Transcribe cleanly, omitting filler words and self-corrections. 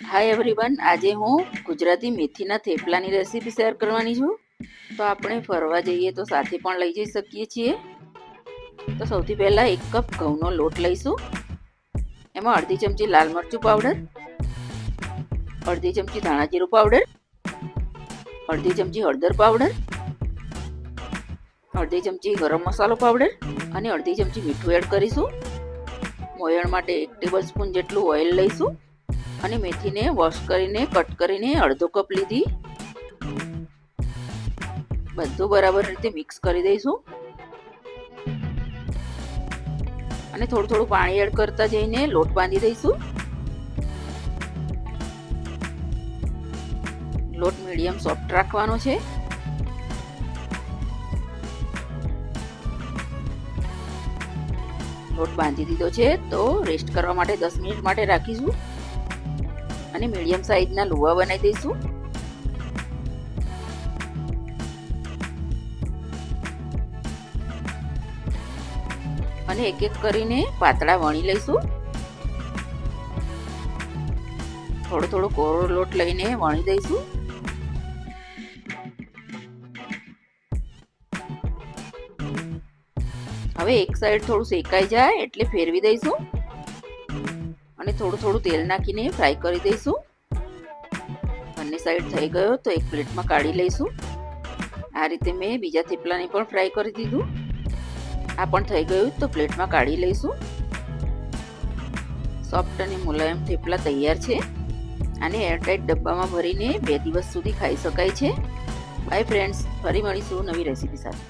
Hi everyone, આજે હું ગુજરાતી મેથીના થેપલાની રેસીપી શેર કરવાની છું. તો આપણે ફરવા જઈએ તો સાથે પણ લઈ જઈ શકીએ છીએ. તો સૌથી પહેલાં 1 કપ ઘઉંનો લોટ લઈશું. એમાં અડધી ચમચી લાલ મરચું પાવડર, અડધી ચમચી ધાણા જીરું પાવડર, અડધી ચમચી હળદર પાવડર, અડધી ચમચી ગરમ મસાલો પાવડર અને અડધી ચમચી મીઠું એડ કરીશું. મોયણ માટે 1 ટેબલ સ્પૂન જેટલું ઓઇલ લઈશું અને મેથીને વોશ કરીને કટ કરીને અડધો કપ લીધી. બધું બરાબર રીતે મિક્સ કરી દઈશું અને થોડું થોડું પાણી એડ કરતા જઈને લોટ બાંધી દઈશું. લોટ મીડિયમ સોફ્ટ રાખવાનો છે. લોટ બાંધી દીધો છે તો રેસ્ટ કરવા માટે 10 મિનિટ માટે રાખીશું અને મીડિયમ સાઈઝના લુવા બનાવી દઈશું. અને એક એક કરીને પાતળા વણી લઈશું. થોડો થોડો કોરો લોટ લઈને વણી દઈશું. હવે એક સાઈડ થોડું શેકાઈ જાય એટલે ફેરવી દઈશું અને થોડું થોડું તેલ નાખીને ફ્રાય કરી દઈશું. બંને સાઈડ થઈ ગયો તો એક પ્લેટમાં કાઢી લઈશું. આ રીતે મેં બીજા થેપલાને પણ ફ્રાય કરી દીધું. આ પણ થઈ ગયું તો પ્લેટમાં કાઢી લઈશું. સોફ્ટ અને મુલાયમ થેપલા તૈયાર છે. આને એરટાઇટ ડબ્બામાં ભરીને 2 દિવસ સુધી ખાઈ શકાય છે. બાય ફ્રેન્ડ્સ, ફરી મળીશું નવી રેસીપી સાથે.